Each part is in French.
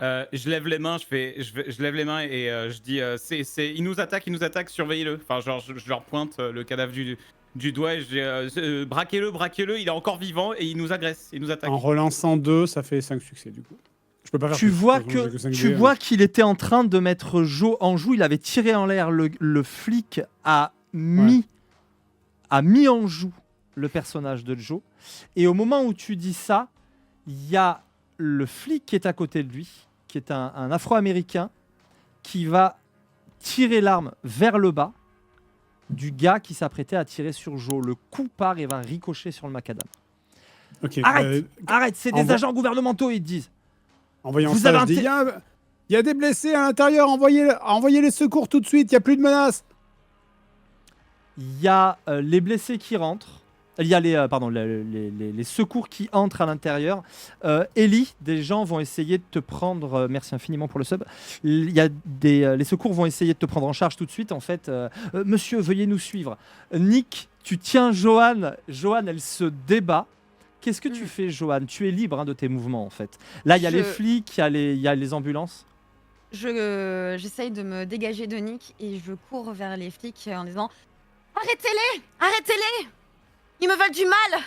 Je lève les mains, je lève les mains et je dis il nous attaque, surveillez-le. Enfin, genre, je leur pointe le cadavre du doigt et je dis braquez-le, il est encore vivant et il nous agresse, il nous En attaque. relançant 2, ça fait 5 succès du coup. Je peux pas faire Tu plus. vois De toute façon, j'ai que 5 tu dés, vois qu'il était en train de mettre Joe en joue. Il avait tiré en l'air le flic Ouais. a mis en joue le personnage de Joe. Et au moment où tu dis ça, il y a le flic qui est à côté de lui, qui est un Afro-Américain, qui va tirer l'arme vers le bas du gars qui s'apprêtait à tirer sur Joe. Le coup part et va ricocher sur le macadam. Ok. Arrête, c'est des envo- agents gouvernementaux, ils te disent. En voyant Vous ça, avez je un dis té- il y a des blessés à l'intérieur, envoyez les secours tout de suite, il n'y a plus de menaces. Il y a les blessés qui rentrent. Il y a les secours qui entrent à l'intérieur. Ellie, des gens vont essayer de te prendre. Merci infiniment pour le sub. Il y a les secours vont essayer de te prendre en charge tout de suite. En fait, monsieur, veuillez nous suivre. Nick, tu tiens Joanne. Joanne, elle se débat. Qu'est-ce que tu fais, Joanne? Tu es libre de tes mouvements, en fait. Là, il y a les flics, il y a les ambulances. J'essaye de me dégager de Nick et je cours vers les flics en disant arrêtez-les! Arrêtez-les! Ils me veulent du mal!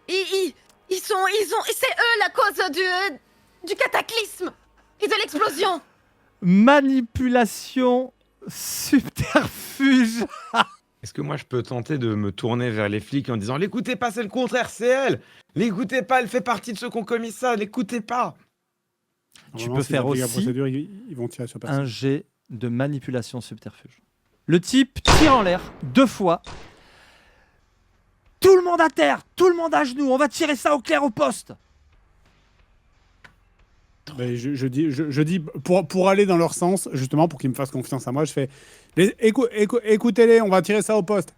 C'est eux la cause du cataclysme et de l'explosion! Manipulation, subterfuge. Est-ce que moi je peux tenter de me tourner vers les flics en disant l'écoutez pas, c'est le contraire, c'est elle! L'écoutez pas, elle fait partie de ceux qui ont commis ça, l'écoutez pas! Tu peux faire aussi procédure, ils vont tirer sur personne. un jet de manipulation subterfuge. Le type tire en l'air 2 fois. Tout le monde à terre, tout le monde à genoux, on va tirer ça au clair au poste. Ben, je dis pour aller dans leur sens, justement, pour qu'ils me fassent confiance à moi, je fais écoutez-les, on va tirer ça au poste.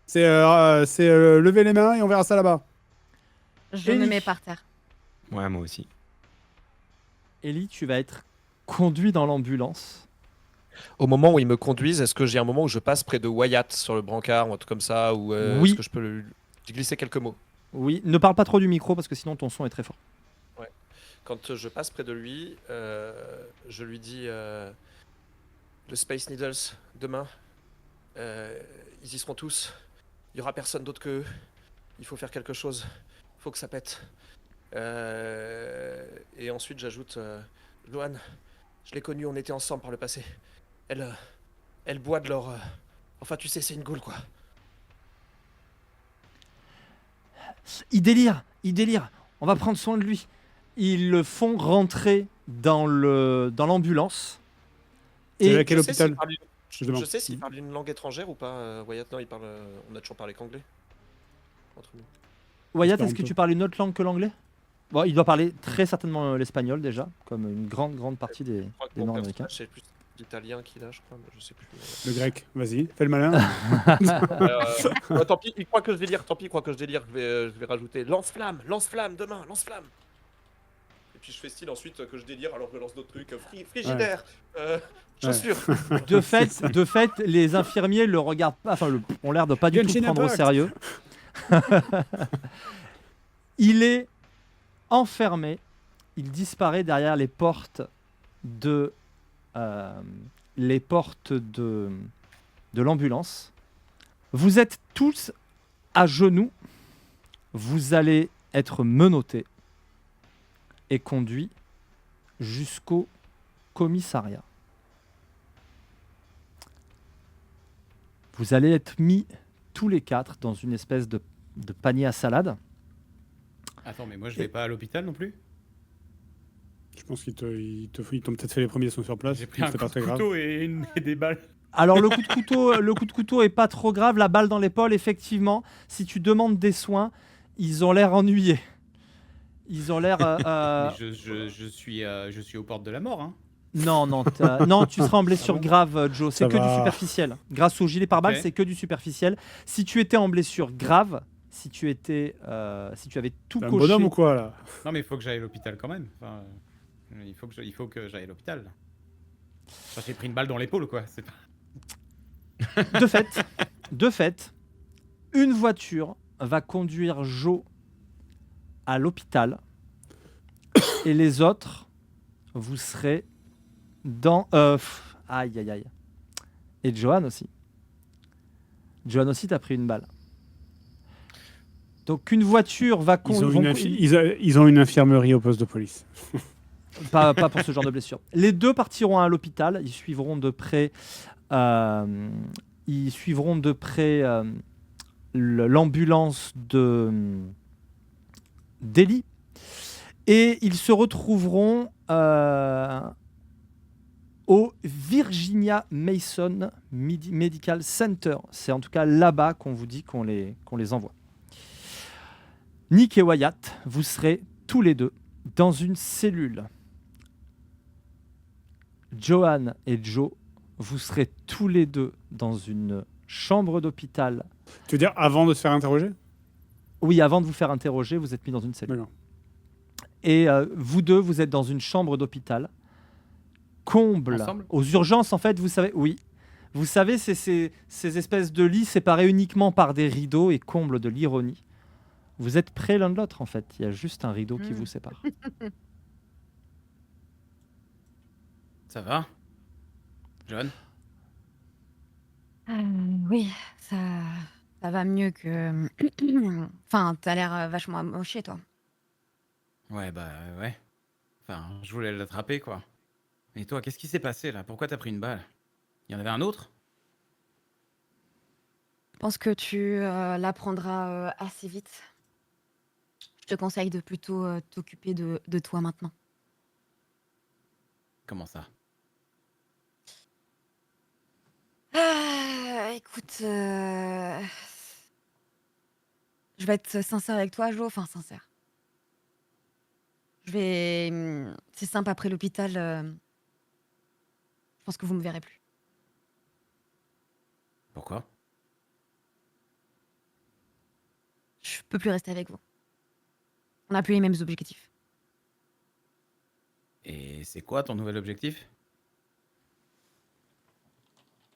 C'est lever les mains et on verra ça là-bas. Je me mets par terre. Ouais, moi aussi. Ellie, tu vas être conduit dans l'ambulance. Au moment où ils me conduisent, est-ce que j'ai un moment où je passe près de Wyatt sur le brancard ou un truc comme ça, ou Oui. est-ce que je peux lui glisser quelques mots? Oui, ne parle pas trop du micro parce que sinon ton son est très fort. Quand je passe près de lui, je lui dis le Space Needles, demain, ils y seront tous. Il n'y aura personne d'autre qu'eux. Il faut faire quelque chose. Il faut que ça pète. Et ensuite, j'ajoute Joanne, je l'ai connue, on était ensemble par le passé. Elle boit de leur. Enfin, tu sais, c'est une goule, quoi. Il délire. On va prendre soin de lui. Ils le font rentrer dans l'ambulance. C'est Et à quel Je sais hôpital s'il parle- Je demande. Je sais s'il parle une langue étrangère ou pas. Wyatt, non, il parle. On a toujours parlé qu'anglais. Entre nous. Wyatt, est-ce que tu parles une autre langue que l'anglais? Bon, il doit parler très certainement l'espagnol déjà, comme une grande partie des Je crois que des mon Nord-Américains. personnage, c'est plus l'italien qu'il a, je crois, mais je sais plus. Le grec, vas-y, fais le malin. Tant pis, il croit que je vais lire. Tant pis, il croit que je vais lire. Je vais rajouter lance-flamme, demain, lance-flamme. Et puis je fais style ensuite que je délire alors que je lance d'autres trucs. Frigidaire, chaussures. De fait, les infirmiers le regardent pas, ont l'air de pas du tout le Genshin prendre au Impact. sérieux. Il est enfermé, il disparaît derrière les portes de l'ambulance. Vous êtes tous à genoux, vous allez être menottés et conduits jusqu'au commissariat. Vous allez être mis tous les 4 dans une espèce de panier à salade. Attends, mais moi je vais pas à l'hôpital non plus. Je pense qu'ils t'ont peut-être fait les premiers soins sur place. J'ai pris un c'est coup pas de très grave. couteau et des balles. Alors le coup de couteau est pas trop grave, la balle dans l'épaule effectivement. Si tu demandes des soins, ils ont l'air ennuyés. Ils ont l'air. Mais je suis aux portes de la mort, hein. Non, tu seras en blessure grave, Joe. C'est Ça que du va. superficiel. Grâce au gilet pare-balles, Ok. c'est que du superficiel. Si tu étais en blessure grave, si tu avais tout T'es un coché. bonhomme ou quoi là? Non, mais il faut que j'aille à l'hôpital quand même. Enfin, il faut que j'aille à l'hôpital. Enfin, j'ai pris une balle dans l'épaule, quoi. C'est pas... De fait, une voiture va conduire Joe à l'hôpital et les autres vous serez dans... aïe, aïe, aïe. Et Johan aussi. Johan aussi, t'as pris une balle. Donc une voiture va... Ils ont une infirmerie au poste de police. Pas pour ce genre de blessure. Les deux partiront à l'hôpital. Ils suivront de près... l'ambulance d'Ellie. Et ils se retrouveront au Virginia Mason Medical Center. C'est en tout cas là-bas qu'on vous dit qu'on les envoie. Nick et Wyatt, vous serez tous les deux dans une cellule. Johan et Joe, vous serez tous les deux dans une chambre d'hôpital. Tu veux dire avant de se faire interroger? Oui, avant de vous faire interroger, vous êtes mis dans une cellule. D'accord. Et vous deux, vous êtes dans une chambre d'hôpital. Comble. Ensemble Aux urgences, en fait, vous savez, oui. Vous savez, c'est ces espèces de lits séparés uniquement par des rideaux et comble de l'ironie. Vous êtes près l'un de l'autre, en fait. Il y a juste un rideau qui vous sépare. Ça va Johan? Oui, ça va mieux que. Enfin, t'as l'air vachement amoché, toi. Ouais, bah ouais. Enfin, je voulais l'attraper, quoi. Et toi, qu'est-ce qui s'est passé, là? Pourquoi t'as pris une balle? Il y en avait un autre? Je pense que tu l'apprendras assez vite. Je te conseille de plutôt t'occuper de toi maintenant. Comment ça? Écoute, je vais être sincère avec toi, Jo. Enfin, sincère. C'est simple, après l'hôpital, je pense que vous me verrez plus. Pourquoi? Je peux plus rester avec vous. On n'a plus les mêmes objectifs. Et c'est quoi ton nouvel objectif?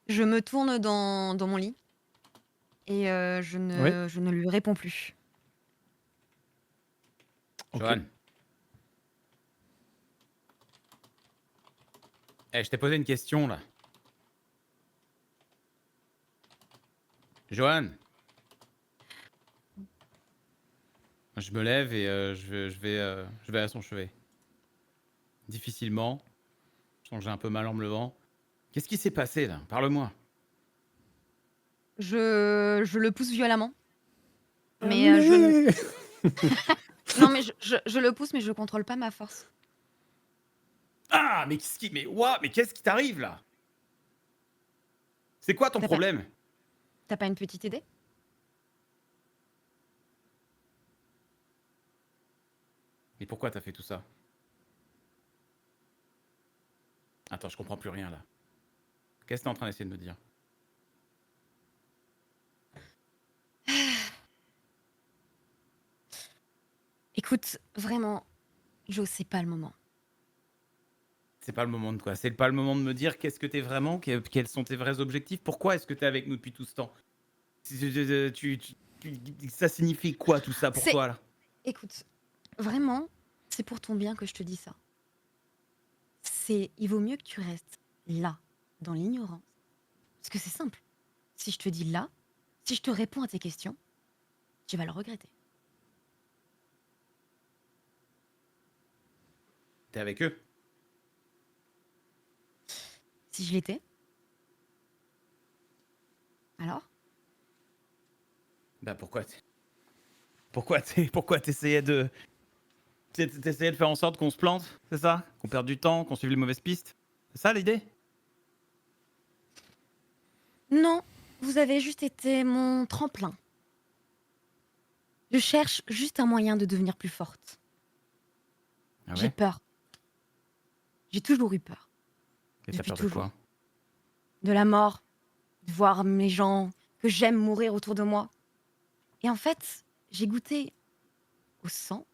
Je me tourne dans mon lit et je ne lui réponds plus. Ok. Johan. Eh, je t'ai posé une question, là. Johan. Je me lève et je vais à son chevet. Difficilement. Je sens que j'ai un peu mal en me levant. Qu'est-ce qui s'est passé, là? Parle-moi. Je le pousse violemment. Mais non, mais je le pousse, mais je contrôle pas ma force. Ah, mais qu'est-ce qui... Mais qu'est-ce qui t'arrive, là? C'est quoi ton T'as pas- problème? T'as pas une petite idée? Mais pourquoi t'as fait tout ça? Attends, je comprends plus rien, là. Qu'est-ce que t'es en train d'essayer de me dire? Écoute, vraiment, Jo, c'est pas le moment. C'est pas le moment de quoi? C'est pas le moment de me dire qu'est-ce que t'es vraiment? Quels sont tes vrais objectifs? Pourquoi est-ce que t'es avec nous depuis tout ce temps? Ça signifie quoi tout ça pour C'est- toi, là? Écoute, vraiment, c'est pour ton bien que je te dis ça. Il vaut mieux que tu restes là, dans l'ignorance. Parce que c'est simple. Si je te dis là, si je te réponds à tes questions, tu vas le regretter. T'es avec eux? Si je l'étais, alors? Bah pourquoi t'essayais de faire en sorte qu'on se plante, c'est ça? Qu'on perde du temps, qu'on suive les mauvaises pistes? C'est ça l'idée? Non, vous avez juste été mon tremplin. Je cherche juste un moyen de devenir plus forte. Ah J'ai ouais? peur. J'ai toujours eu peur. Et t'as depuis peur de toujours. quoi? De la mort, de voir mes gens que j'aime mourir autour de moi. Et en fait, j'ai goûté au sang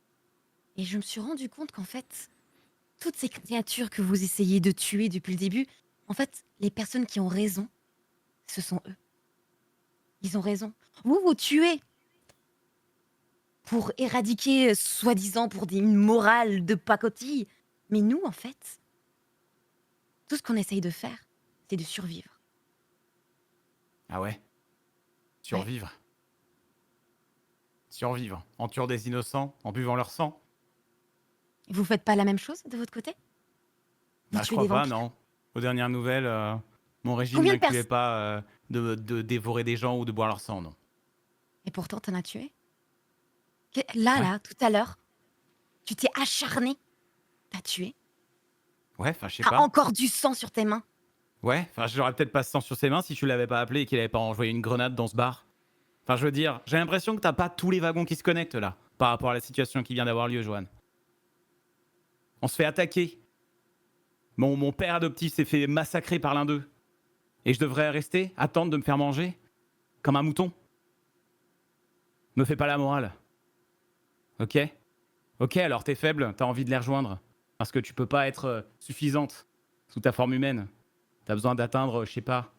et je me suis rendu compte qu'en fait, toutes ces créatures que vous essayez de tuer depuis le début, en fait, les personnes qui ont raison, ce sont eux. Ils ont raison. Vous tuez pour éradiquer, soi-disant, pour une morale de pacotille. Mais nous, en fait, Tout ce qu'on essaye de faire, c'est de survivre. Ah ouais. Survivre. Survivre. En tuant des innocents, en buvant leur sang. Vous faites pas la même chose de votre côté? Vous Ah, je tuez crois des pas, vampires? non. Aux dernières nouvelles, mon régime Combien de n'incluait personnes? pas de dévorer des gens ou de boire leur sang, non. Et pourtant, t'en as tué. Là, Ouais. là, tout à l'heure, tu t'es acharné. T'as tué. Ouais, enfin, je sais T'as pas. encore du sang sur tes mains. Ouais, enfin, j'aurais peut-être pas ce sang sur ses mains si tu l'avais pas appelé et qu'il avait pas envoyé une grenade dans ce bar. Enfin, je veux dire, j'ai l'impression que t'as pas tous les wagons qui se connectent là, par rapport à la situation qui vient d'avoir lieu, Johan. On se fait attaquer. Mon père adoptif s'est fait massacrer par l'un d'eux. Et je devrais rester, attendre de me faire manger comme un mouton. Me fais pas la morale. Ok? Ok, alors t'es faible, t'as envie de les rejoindre. Parce que tu peux pas être suffisante sous ta forme humaine. T'as besoin d'atteindre, je sais pas,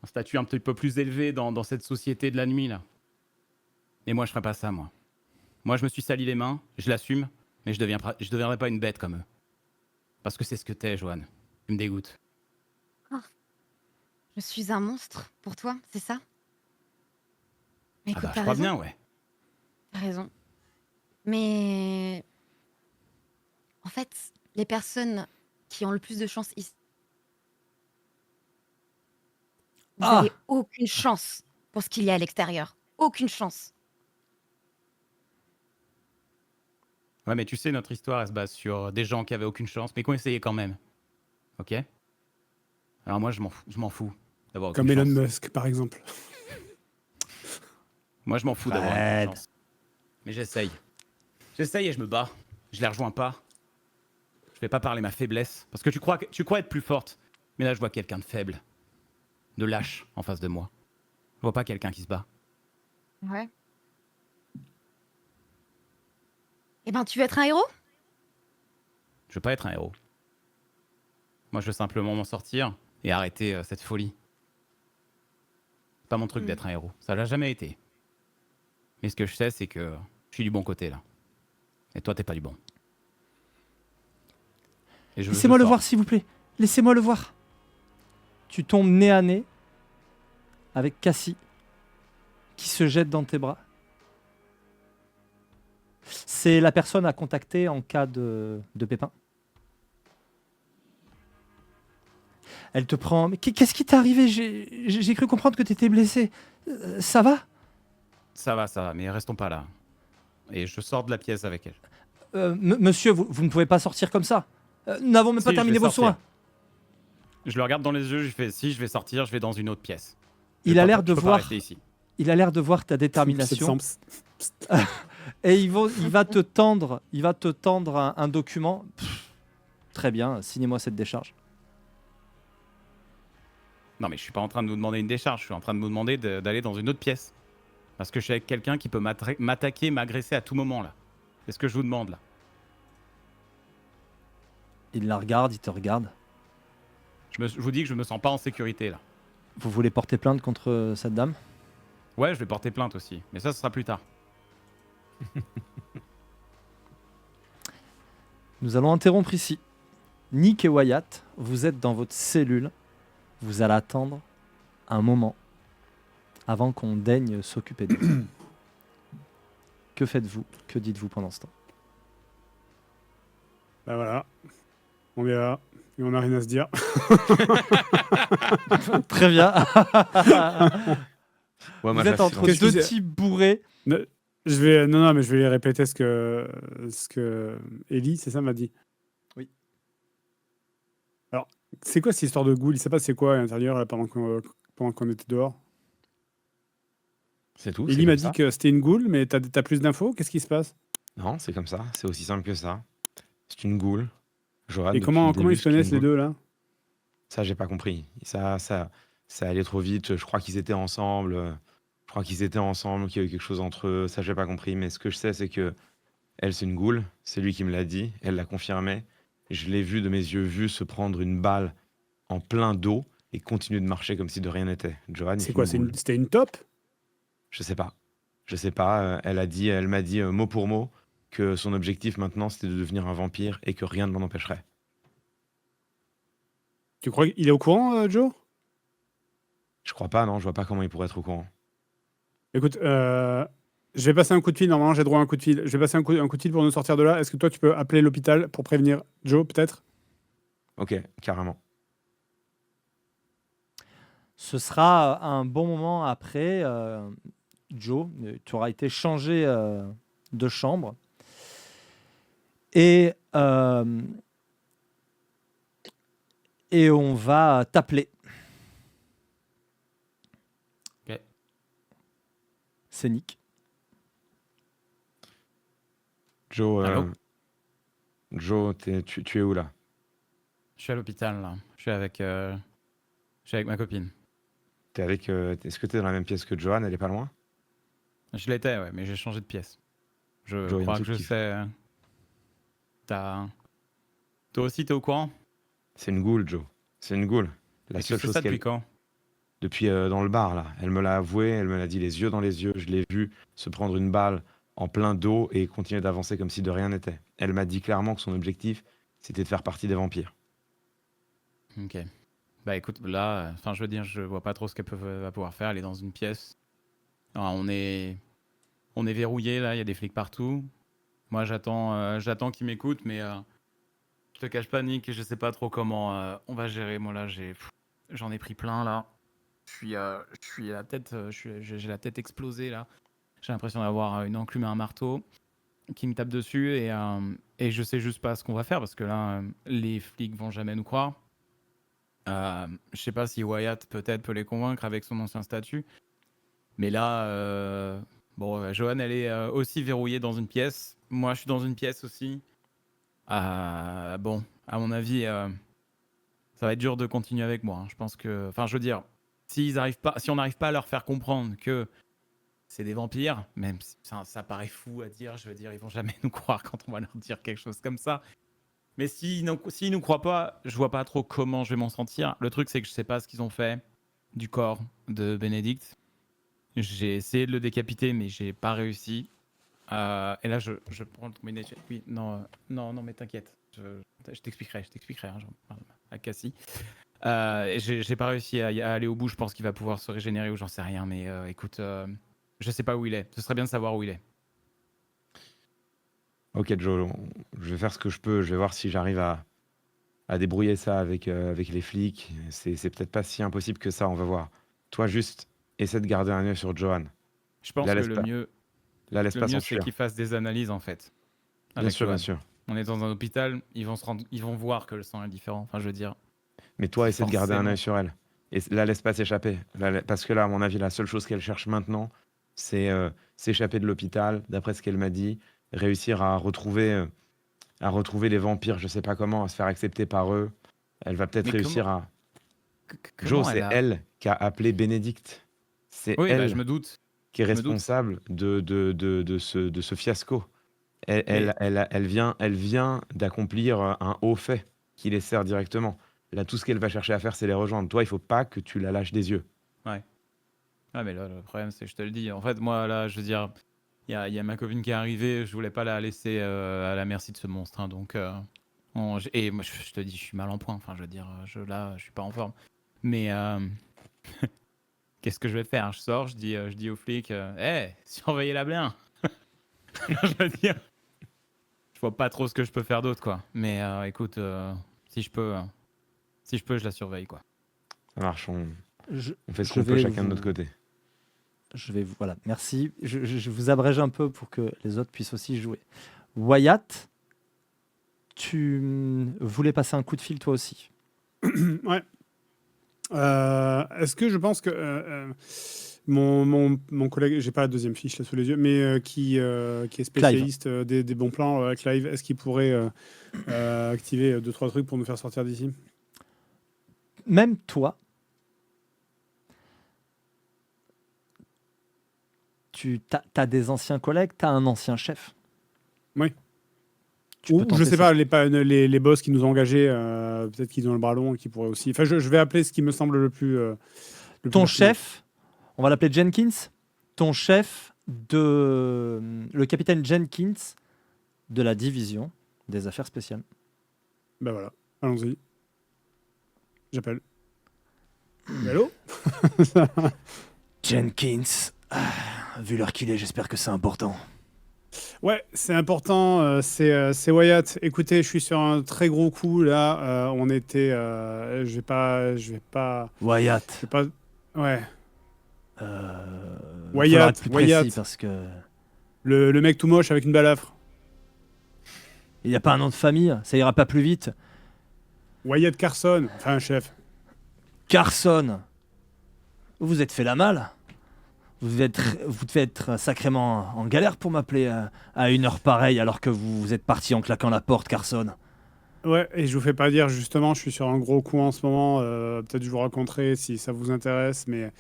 un statut un petit peu plus élevé dans cette société de la nuit, là. Et moi, je ferais pas ça, moi. Moi, je me suis sali les mains, je l'assume, mais je deviendrai pas une bête comme eux. Parce que c'est ce que t'es, Joanne. Tu me dégoûtes. Je suis un monstre pour toi, c'est ça? Mais Ah écoute, bah, je t'as crois raison. bien, ouais. T'as raison. Mais en fait, les personnes qui ont le plus de chance ici, vous Ah! avez aucune chance pour ce qu'il y a à l'extérieur. Aucune chance. Ouais, mais tu sais, notre histoire, elle se base sur des gens qui avaient aucune chance, mais qui ont essayé quand même. Ok? Alors moi, je m'en fous d'avoir aucune Comme Elon chance. Musk, par exemple. Moi, je m'en fous d'avoir aucune Fred. chance. Mais j'essaye. J'essaye et je me bats. Je les rejoins pas. Je vais pas parler ma faiblesse. Parce que tu crois être plus forte. Mais là, je vois quelqu'un de faible. De lâche en face de moi. Je vois pas quelqu'un qui se bat. Ouais. Eh ben, tu veux être un héros? Je veux pas être un héros. Moi, je veux simplement m'en sortir et arrêter cette folie. C'est pas mon truc d'être un héros. Ça l'a jamais été. Mais ce que je sais, c'est que je suis du bon côté, là. Et toi, t'es pas du bon. Et Laissez-moi le sors. voir, s'il vous plaît. Laissez-moi le voir. Tu tombes nez à nez avec Cassie qui se jette dans tes bras. C'est la personne à contacter en cas de pépin. Elle te prend. Mais qu'est-ce qui t'est arrivé? J'ai cru comprendre que tu étais blessé. Ça va? Ça va, mais restons pas là. Et je sors de la pièce avec elle. Monsieur, vous ne pouvez pas sortir comme ça. Nous n'avons même pas Si, terminé je vais vos soins. sortir. Je le regarde dans les yeux, je fais si je vais sortir, je vais dans une autre pièce. Il a l'air de Je peux pas voir. rester ici. Il a l'air de voir ta détermination. Et il va te tendre un document. Très bien, signez-moi cette décharge. Non, mais je suis pas en train de vous demander une décharge, je suis en train de vous demander d'aller dans une autre pièce. Parce que je suis avec quelqu'un qui peut m'attaquer, m'agresser à tout moment, là. C'est ce que je vous demande, là. Il la regarde, il te regarde. Je vous dis que je me sens pas en sécurité, là. Vous voulez porter plainte contre cette dame? Ouais, je vais porter plainte aussi, mais ça, ce sera plus tard. Nous allons interrompre ici. Nick et Wyatt, vous êtes dans votre cellule. Vous allez attendre un moment avant qu'on daigne s'occuper d'eux. Que faites-vous? Que dites-vous pendant ce temps? Bah voilà. On est là. Et on n'a rien à se dire. Très bien. Ouais, moi, Vous êtes j'assiste. entre Qu'est-ce deux que c'est types bourrés. Non, mais je vais répéter ce que Ellie, c'est ça, m'a dit. Oui. Alors, c'est quoi cette histoire de ghoul? Il sait pas c'est quoi à l'intérieur là, pendant qu'on était dehors. C'est tout. Ellie c'est m'a comme dit ça. que c'était une ghoul, mais t'as plus d'infos? Qu'est-ce qui se passe? Non, c'est comme ça. C'est aussi simple que ça. C'est une goule. Johan, Et depuis comment le ils début, se c'est une connaissent les goule. deux là? Ça, j'ai pas compris. Ça allait trop vite. Je crois qu'ils étaient ensemble. Qu'il y a eu quelque chose entre eux. Ça, j'ai pas compris. Mais ce que je sais, c'est que elle, c'est une goule. C'est lui qui me l'a dit. Elle l'a confirmé. Je l'ai vu de mes yeux vus se prendre une balle en plein dos et continuer de marcher comme si de rien n'était. Johan, C'est quoi? goule. C'était une top? Je sais pas. Elle m'a dit mot pour mot que son objectif maintenant, c'était de devenir un vampire et que rien ne l'en empêcherait. Tu crois qu'il est au courant, Joe? Je crois pas, non, je vois pas comment il pourrait être au courant. Écoute, je vais passer un coup de fil. Normalement, j'ai droit à un coup de fil. Je vais passer un coup de fil pour nous sortir de là. Est-ce que toi, tu peux appeler l'hôpital pour prévenir Joe, peut-être? Ok, carrément. Ce sera un bon moment après, Joe, tu auras été changé de chambre. Et on va t'appeler. Ok. C'est Nick. Joe, Allô Joe, tu es où là? Je suis à l'hôpital là. Je suis avec ma copine. T'es avec, est-ce que t'es dans la même pièce que Johan? Elle est pas loin? Je l'étais, ouais, mais j'ai changé de pièce. Je Joe, il y a crois un que truc je qui- sais. T'as. Toi aussi, t'es au courant? C'est une goule, Joe. C'est une goule. La Et tu seule sais chose ça depuis qu'elle... quand? Depuis dans le bar, là. Elle me l'a avoué, elle me l'a dit les yeux dans les yeux. Je l'ai vu se prendre une balle en plein dos et continuer d'avancer comme si de rien n'était. Elle m'a dit clairement que son objectif, c'était de faire partie des vampires. Ok. Bah écoute, là, enfin, je veux dire, je vois pas trop ce qu'elle va pouvoir faire. Elle est dans une pièce. Alors, on est verrouillé là. Il y a des flics partout. Moi, j'attends qu'ils m'écoutent, mais je te cache pas, Nick, je sais pas trop comment on va gérer. Moi là, j'en ai pris plein là. Je suis la tête, j'ai la tête explosée là. J'ai l'impression d'avoir une enclume et un marteau qui me tape dessus et je sais juste pas ce qu'on va faire parce que là, les flics vont jamais nous croire. Je sais pas si Wyatt peut-être peut les convaincre avec son ancien statut, mais là, bon, Johan, elle est aussi verrouillée dans une pièce. Moi, je suis dans une pièce aussi. Bon, à mon avis, ça va être dur de continuer avec moi, hein. Je pense que, enfin, je veux dire, si on n'arrive pas à leur faire comprendre que c'est des vampires, même si ça paraît fou à dire, je veux dire, ils vont jamais nous croire quand on va leur dire quelque chose comme ça. Mais s'ils nous croient pas, je vois pas trop comment je vais m'en sentir. Le truc, c'est que je sais pas ce qu'ils ont fait du corps de Bénédicte. J'ai essayé de le décapiter, mais j'ai pas réussi. Et là, je prends le combinaison. Oui, non, mais t'inquiète. Je t'expliquerai, hein, j'en parle à Cassie. Et j'ai pas réussi à aller au bout. Je pense qu'il va pouvoir se régénérer ou j'en sais rien. Mais écoute, je sais pas où il est. Ce serait bien de savoir où il est. Ok, Joe, je vais faire ce que je peux. Je vais voir si j'arrive à débrouiller ça avec les flics. C'est peut-être pas si impossible que ça, on va voir. Toi, juste, essaie de garder un œil sur Johan. Je pense La que laisse pas, la laisse le pas mieux, c'est s'enfuir. qu'il fasse des analyses en fait. Bien Avec sûr, bien Johan. sûr. On est dans un hôpital, ils vont voir que le sang est différent. Enfin, je veux dire, Mais toi, essaie de garder un forcément. œil sur elle. Et la laisse pas s'échapper. Parce que là, à mon avis, la seule chose qu'elle cherche maintenant, c'est s'échapper de l'hôpital, d'après ce qu'elle m'a dit, réussir à retrouver les vampires, je sais pas comment, à se faire accepter par eux. Elle va peut-être Mais réussir à... Joe, comment elle c'est a... elle qui a appelé Bénédicte. C'est Oui, bah, je elle me doute. qui est Je me doute. responsable de ce fiasco. Mais Elle vient d'accomplir un haut fait qui les sert directement. Là, tout ce qu'elle va chercher à faire, c'est les rejoindre. Toi, il faut pas que tu la lâches des yeux. ouais. Ah, mais là, le problème, c'est que je te le dis. En fait, moi, là, je veux dire, il y a ma copine qui est arrivée. Je voulais pas la laisser à la merci de ce monstre, hein, donc, et moi, je te dis, je suis mal en point. Enfin, je veux dire, là, je suis pas en forme. Mais qu'est-ce que je vais faire? Je sors, je dis aux flics, hey, surveillez-la bien. Je veux dire, je vois pas trop ce que je peux faire d'autre, quoi. Mais écoute, si je peux, je la surveille, quoi. Ça marche, Je, on fait ce je qu'on peut vais chacun de vous- notre côté. Voilà, merci. Je vous abrège un peu pour que les autres puissent aussi jouer. Wyatt, tu voulais passer un coup de fil toi aussi. Ouais. Est-ce que je pense que mon collègue, j'ai pas la deuxième fiche là sous les yeux, mais qui est spécialiste des bons plans, Clive, est-ce qu'il pourrait activer 2-3 trucs pour nous faire sortir d'ici? Même toi, tu as des anciens collègues, tu as un ancien chef. Oui. Tu peux Ou je tenter sais ça. pas, les boss qui nous ont engagés, peut-être qu'ils ont le bras long et qui pourraient aussi. Enfin, je vais appeler ce qui me semble le plus. Le plus Ton pertinent. chef, on va l'appeler Jenkins, ton chef le capitaine Jenkins de la division des affaires spéciales. Ben voilà, allons-y. J'appelle. Allô? Jenkins, vu l'heure qu'il est, j'espère que c'est important. Ouais, c'est important. C'est Wyatt. Écoutez, je suis sur un très gros coup là. On était. Je vais pas. Wyatt, Ouais. faudra Wyatt. être plus précis Wyatt. parce que Le mec tout moche avec une balafre. il n'y a pas un nom de famille, ça ira pas plus vite. Wyatt Carson. Enfin, chef. Carson, vous vous êtes fait la malle. Vous devez être sacrément en galère pour m'appeler à une heure pareille alors que vous êtes parti en claquant la porte, Carson. Ouais, et je vous fais pas dire, justement, je suis sur un gros coup en ce moment. Peut-être je vous raconterai si ça vous intéresse, mais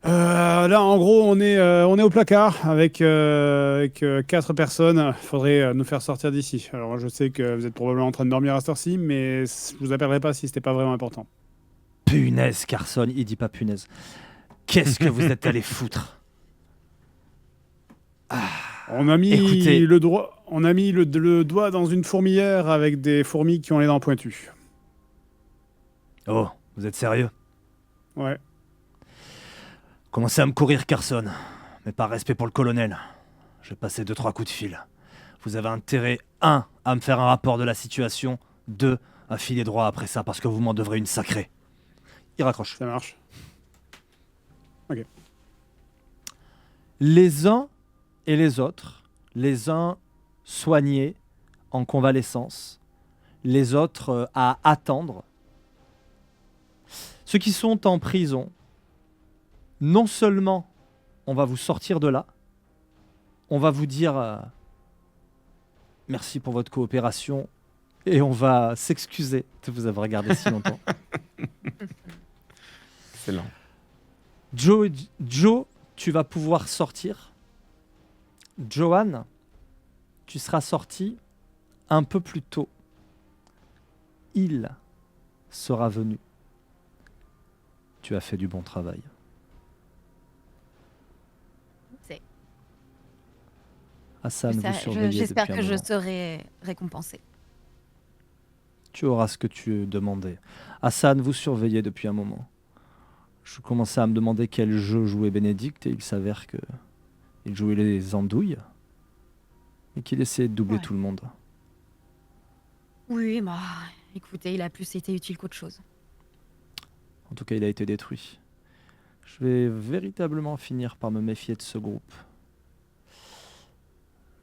là, en gros, on est au placard avec 4 personnes. Faudrait nous faire sortir d'ici. Alors, je sais que vous êtes probablement en train de dormir à cette heure-ci, mais je vous appellerai pas si c'était pas vraiment important. Punaise, Carson, il dit pas punaise. Qu'est-ce que vous êtes allé foutre? On a mis Écoutez. le doigt dans une fourmilière avec des fourmis qui ont les dents pointues. Oh, vous êtes sérieux? Ouais. Commencez à me courir, Carson. Mais par respect pour le colonel. Je vais passer 2-3 coups de fil. Vous avez intérêt, 1, à me faire un rapport de la situation, 2, à filer droit après ça parce que vous m'en devrez une sacrée. Il raccroche. Ça marche. Les uns et les autres, les uns soignés en convalescence, les autres à attendre. Ceux qui sont en prison, non seulement on va vous sortir de là, on va vous dire merci pour votre coopération et on va s'excuser de vous avoir gardé si longtemps. Excellent. Joe, tu vas pouvoir sortir. Johan, tu seras sorti un peu plus tôt. Il sera venu. Tu as fait du bon travail. C'est- Hassan vous Ça, surveillez j'espère depuis un que je moment. serai récompensée. Tu auras ce que tu demandais. Hassan vous surveillez depuis un moment. Je commençais à me demander quel jeu jouait Bénédicte et il s'avère que il jouait les andouilles et qu'il essayait de doubler Ouais. tout le monde. Oui, bah, écoutez, il a plus été utile qu'autre chose. En tout cas, il a été détruit. Je vais véritablement finir par me méfier de ce groupe.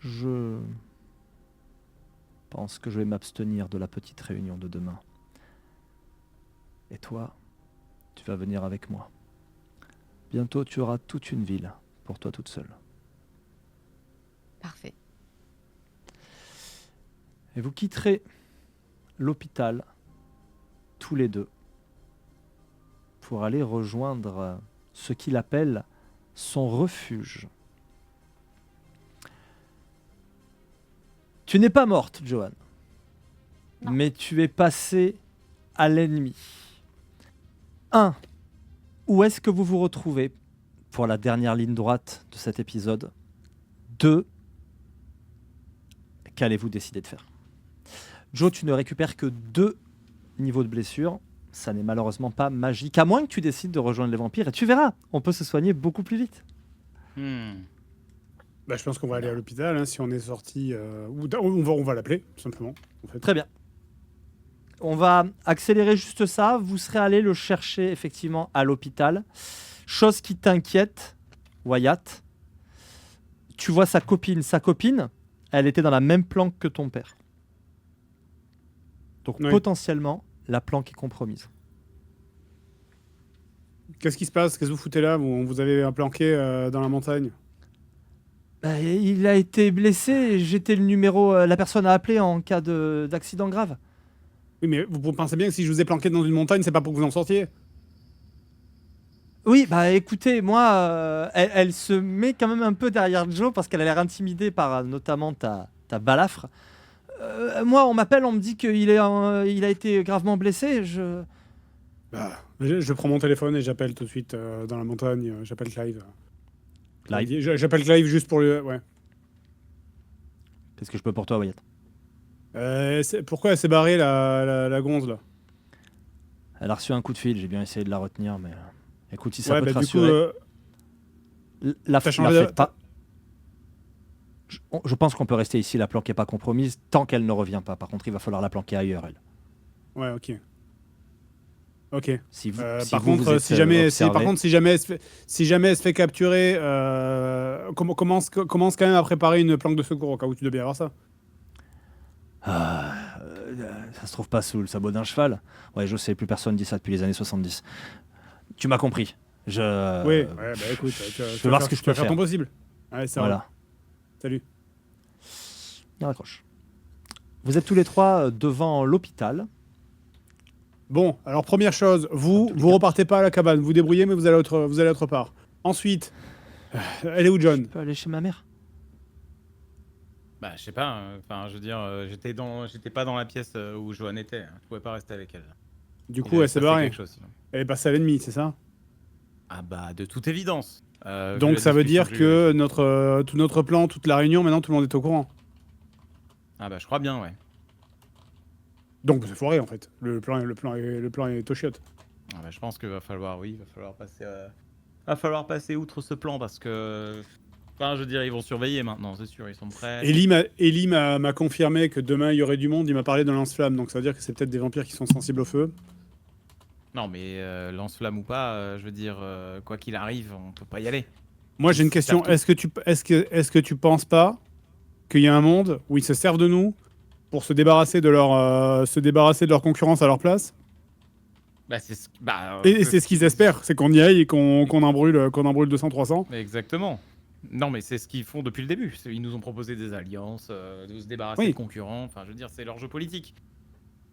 Je pense que je vais m'abstenir de la petite réunion de demain. Et toi, tu vas venir avec moi. Bientôt, tu auras toute une ville pour toi toute seule. Parfait. Et vous quitterez l'hôpital tous les deux pour aller rejoindre ce qu'il appelle son refuge. Tu n'es pas morte, Johan, Non. mais tu es passée à l'ennemi. 1. Où est-ce que vous vous retrouvez pour la dernière ligne droite de cet épisode? 2. Qu'allez-vous décider de faire? Joe, tu ne récupères que 2 niveaux de blessure. Ça n'est malheureusement pas magique, à moins que tu décides de rejoindre les vampires. Et tu verras, on peut se soigner beaucoup plus vite. Bah, je pense qu'on va aller à l'hôpital hein, si on est sorti. On va l'appeler, tout simplement. En fait. Très bien. On va accélérer juste ça. Vous serez allé le chercher effectivement à l'hôpital. Chose qui t'inquiète, Wyatt. Tu vois sa copine. Sa copine, elle était dans la même planque que ton père. Donc Oui. potentiellement, la planque est compromise. Qu'est-ce qui se passe? Qu'est-ce que vous foutez là? Vous avez planqué dans la montagne? Bah, il a été blessé et j'étais le numéro, la personne à appeler en cas d'accident grave. Oui, mais vous pensez bien que si je vous ai planqué dans une montagne, c'est pas pour que vous en sortiez? Oui, bah écoutez, moi, elle se met quand même un peu derrière Joe parce qu'elle a l'air intimidée par notamment ta balafre. Moi, on m'appelle, on me dit qu'il il a été gravement blessé. Bah, je prends mon téléphone et j'appelle tout de suite dans la montagne. J'appelle Clive. Clive. J'appelle Clive juste pour lui. Ouais. Qu'est-ce que je peux pour toi, Wyatt? Pourquoi elle s'est barrée, la gonze, là? Elle a reçu un coup de fil, j'ai bien essayé de la retenir, mais écoute, si ça Ouais, peut te bah, du coup, rassurer, t'as changé faites pas. Je pense qu'on peut rester ici, la planque n'est pas compromise tant qu'elle ne revient pas. Par contre, il va falloir la planquer ailleurs, elle. Ouais, ok. Ok. Si vous, Par vous contre, êtes, si jamais, observé, par contre, si jamais elle se fait capturer, commence quand même à préparer une planque de secours au cas où tu dois bien avoir ça. ça se trouve pas sous le sabot d'un cheval. Ouais, je sais, plus personne dit ça depuis les années 70. Tu m'as compris. Oui, ouais, bah écoute, je vais voir ce que je tu vas peux faire ton faire. possible. Allez, ça va. Voilà. Salut. Il raccroche. Vous êtes tous les trois devant l'hôpital. Bon, alors première chose, vous tous les cas. repartez pas à la cabane, vous débrouillez, mais vous allez autre part. Ensuite, elle est où John? Je peux aller chez ma mère. Bah, je sais pas. Enfin, je veux dire, j'étais pas dans la pièce où Joanne était. Hein. Je pouvais pas rester avec elle. Du Il coup, allait elle se s'est passer barrée. quelque chose, sinon. Elle est passée à l'ennemi, c'est ça? Ah bah, de toute évidence. Vu Donc la ça veut dire discussion que j'ai eue. tout notre plan, toute la réunion, maintenant tout le monde est au courant. Ah bah, je crois bien, ouais. Donc c'est foiré en fait. Le plan est au chiottes. Ah bah, je pense qu'il va falloir passer outre ce plan parce que. Enfin, je veux dire, ils vont surveiller maintenant, c'est sûr, ils sont prêts. Ellie m'a confirmé que demain il y aurait du monde. Il m'a parlé d'un lance-flamme, donc ça veut dire que c'est peut-être des vampires qui sont sensibles au feu. Non, mais lance-flamme ou pas, je veux dire, quoi qu'il arrive, on peut pas y aller. Moi j'ai une Ils question. savent tout. Est-ce que tu penses pas qu'il y a un monde où ils se servent de nous pour se débarrasser de leur concurrence à leur place? Bah, Et c'est ce qu'ils espèrent, c'est qu'on y aille et qu'on embrûle 200-300. Exactement. Non, mais c'est ce qu'ils font depuis le début. Ils nous ont proposé des alliances, de se débarrasser Oui. de concurrents. Enfin, je veux dire, c'est leur jeu politique.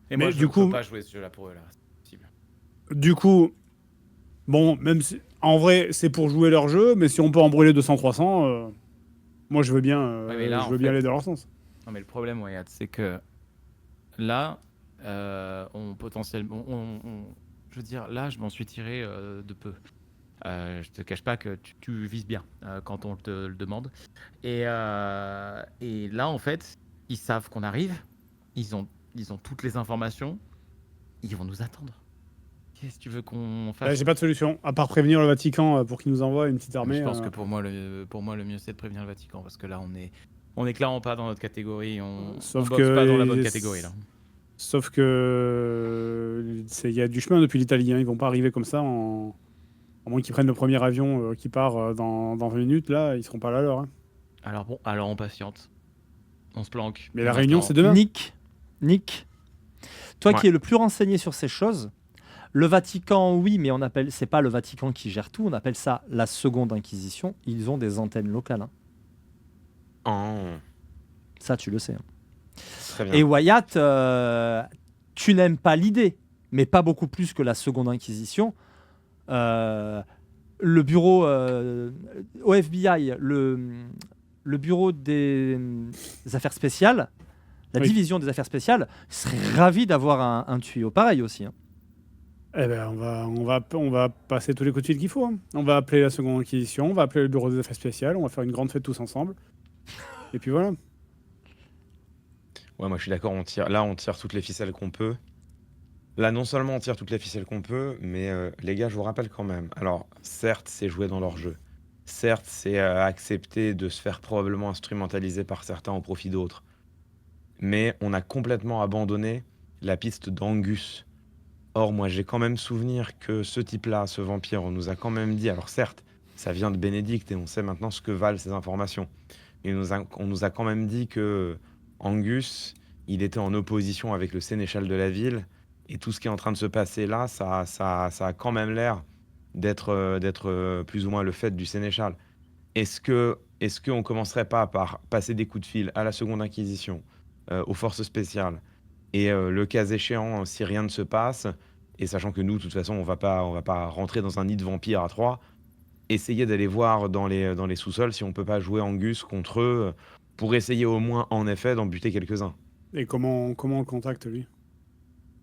Et Mais moi, je du ne coup- peux pas jouer ce jeu-là pour eux, là. C'est possible. Du coup, bon, même si, en vrai, c'est pour jouer leur jeu, mais si on peut en brûler 200-300, moi je veux bien, Ouais, mais là, je en veux bien fait- aller dans leur sens. Non, mais le problème, Wyatt, c'est que là, je veux dire, là, je m'en suis tiré de peu. Je te cache pas que tu vises bien quand on te le demande. Et là, en fait, ils savent qu'on arrive. Ils ont toutes les informations. Ils vont nous attendre. Qu'est-ce que tu veux qu'on fasse? J'ai pas de solution, à part prévenir le Vatican pour qu'il nous envoie une petite Mais armée. je pense que pour moi, le mieux, c'est de prévenir le Vatican. Parce que là, on est clairement pas dans notre catégorie. On Sauf boxe que pas dans la bonne catégorie, là. Sauf que il y a du chemin depuis l'Italie, hein. Ils vont pas arriver comme ça à moins qu'ils prennent le premier avion qui part dans 20 minutes, là, ils seront pas là à l'heure. Hein. Alors bon, alors on patiente. On se planque. Mais la On réunion, attend. c'est demain. Nick, toi Ouais. qui es le plus renseigné sur ces choses, le Vatican, oui, mais c'est pas le Vatican qui gère tout, on appelle ça la Seconde Inquisition. Ils ont des antennes locales. Hein. Oh, Ça, tu le sais. Hein. très bien. Et Wyatt, tu n'aimes pas l'idée, mais pas beaucoup plus que la Seconde Inquisition. Le bureau au FBI, le bureau des affaires spéciales, la Oui. division des affaires spéciales, serait ravi d'avoir un tuyau pareil aussi. Hein. Eh ben, on va passer tous les coups de fil qu'il faut. Hein. On va appeler la Seconde Inquisition, on va appeler le bureau des affaires spéciales, on va faire une grande fête tous ensemble. Et puis voilà. Ouais, moi je suis d'accord, on tire toutes les ficelles qu'on peut. Là, non seulement on tire toutes les ficelles qu'on peut, mais les gars, je vous rappelle quand même. Alors, certes, c'est jouer dans leur jeu. Certes, c'est accepter de se faire probablement instrumentaliser par certains au profit d'autres. Mais on a complètement abandonné la piste d'Angus. Or, moi, j'ai quand même souvenir que ce type-là, ce vampire, on nous a quand même dit, alors certes, ça vient de Bénédicte et on sait maintenant ce que valent ces informations. Mais on nous a quand même dit que Angus, il était en opposition avec le sénéchal de la ville. Et tout ce qui est en train de se passer là, ça a quand même l'air d'être plus ou moins le fait du sénéchal. Est-ce qu'on commencerait pas par passer des coups de fil à la Seconde Inquisition, aux forces spéciales, et le cas échéant, si rien ne se passe, et sachant que nous, de toute façon, on va pas rentrer dans un nid de vampires à 3, essayer d'aller voir dans les sous-sols si on peut pas jouer Angus contre eux, pour essayer au moins, en effet, d'en buter quelques-uns. Et comment on le contacte, lui?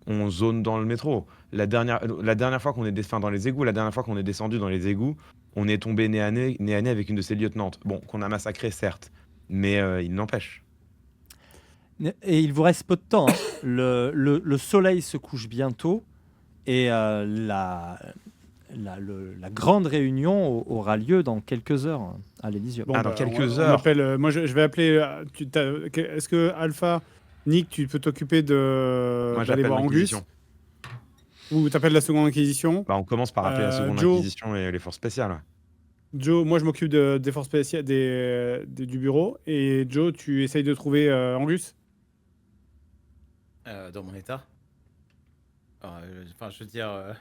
On zone dans le métro. La dernière fois qu'on est dans les égouts, la dernière fois qu'on est descendu dans les égouts, on est tombé nez à nez avec une de ses lieutenantes. Bon, qu'on a massacré, certes, mais il n'empêche. Et il vous reste peu de temps. Hein. Le soleil se couche bientôt. Et la grande réunion aura lieu dans quelques heures à l'Elysium. Bon, dans quelques on heures. appelle, moi, je vais appeler. Est-ce que Alpha, Nick, tu peux t'occuper Moi, d'aller j'appelle voir Angus l'Inquisition. ou t'appelles la seconde Inquisition? Bah, on commence par appeler la seconde Joe. Inquisition et les forces spéciales. Joe, moi je m'occupe des forces spéciales du bureau. Et Joe, tu essayes de trouver Angus? Dans mon état. Enfin, je veux dire,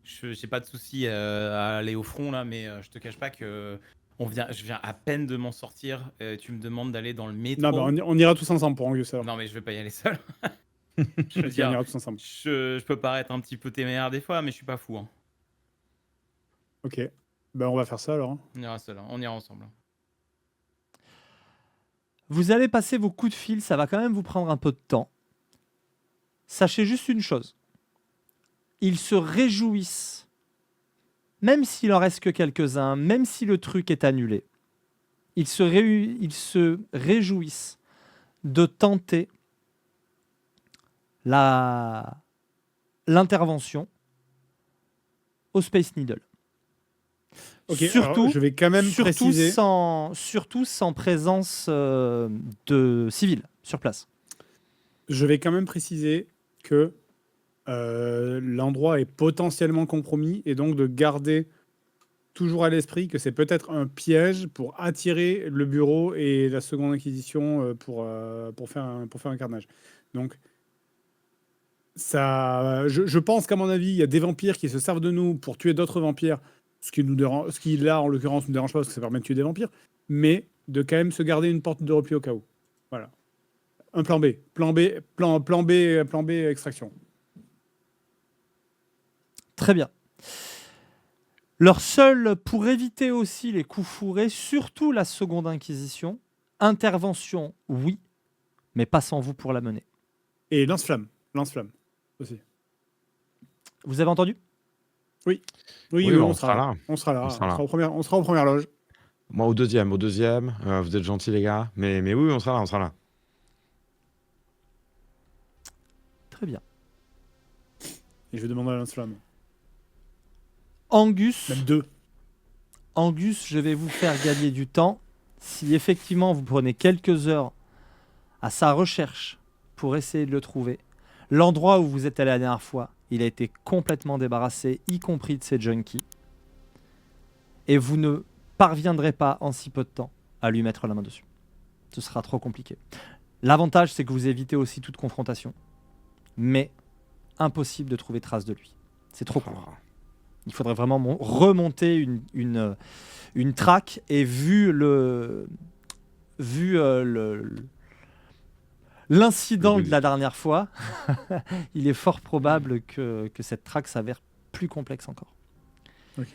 j'ai pas de souci à aller au front là, mais je te cache pas que je viens à peine de m'en sortir. Tu me demandes d'aller dans le métro. Non, bah, on ira tous ensemble pour Angus alors. Non, mais je vais pas y aller seul. Je veux Ok, on dire, ira tous ensemble. je peux paraître un petit peu téméraire des fois, mais je suis pas fou. Hein. Ok. Ben on va faire ça alors. On ira seul, hein. On ira ensemble. Vous allez passer vos coups de fil, ça va quand même vous prendre un peu de temps. Sachez juste une chose. Ils se réjouissent, même s'il en reste que quelques-uns, même si le truc est annulé, ils se réjouissent de tenter l'intervention au Space Needle. Ok, surtout, alors, je vais quand même préciser. surtout sans présence de civils sur place. Je vais quand même préciser que l'endroit est potentiellement compromis et donc de garder toujours à l'esprit que c'est peut-être un piège pour attirer le bureau et la seconde inquisition pour faire un carnage. Donc, ça, je pense qu'à mon avis, il y a des vampires qui se servent de nous pour tuer d'autres vampires, ce qui là, en l'occurrence, ne dérange pas parce que ça permet de tuer des vampires, mais de quand même se garder une porte de repli au cas où. Voilà. Un plan B. Plan B, extraction. Très bien. Pour éviter aussi les coups fourrés, surtout la seconde inquisition, intervention, oui, mais pas sans vous pour la mener. Et lance-flamme aussi. Vous avez entendu? Oui, on sera là. On sera aux premières loges. Moi, au deuxième. Vous êtes gentils, les gars. Mais oui, on sera là. Très bien. Et je vais demander à lance-flamme. Angus, Même 2. Angus, je vais vous faire gagner du temps. Si effectivement vous prenez quelques heures à sa recherche pour essayer de le trouver, l'endroit où vous êtes allé la dernière fois, il a été complètement débarrassé, y compris de ses junkies. Et vous ne parviendrez pas en si peu de temps à lui mettre la main dessus. Ce sera trop compliqué. L'avantage, c'est que vous évitez aussi toute confrontation. Mais impossible de trouver trace de lui. C'est trop court. Il faudrait vraiment remonter une traque et vu l'incident de la dernière fois, il est fort probable que cette traque s'avère plus complexe encore. Ok.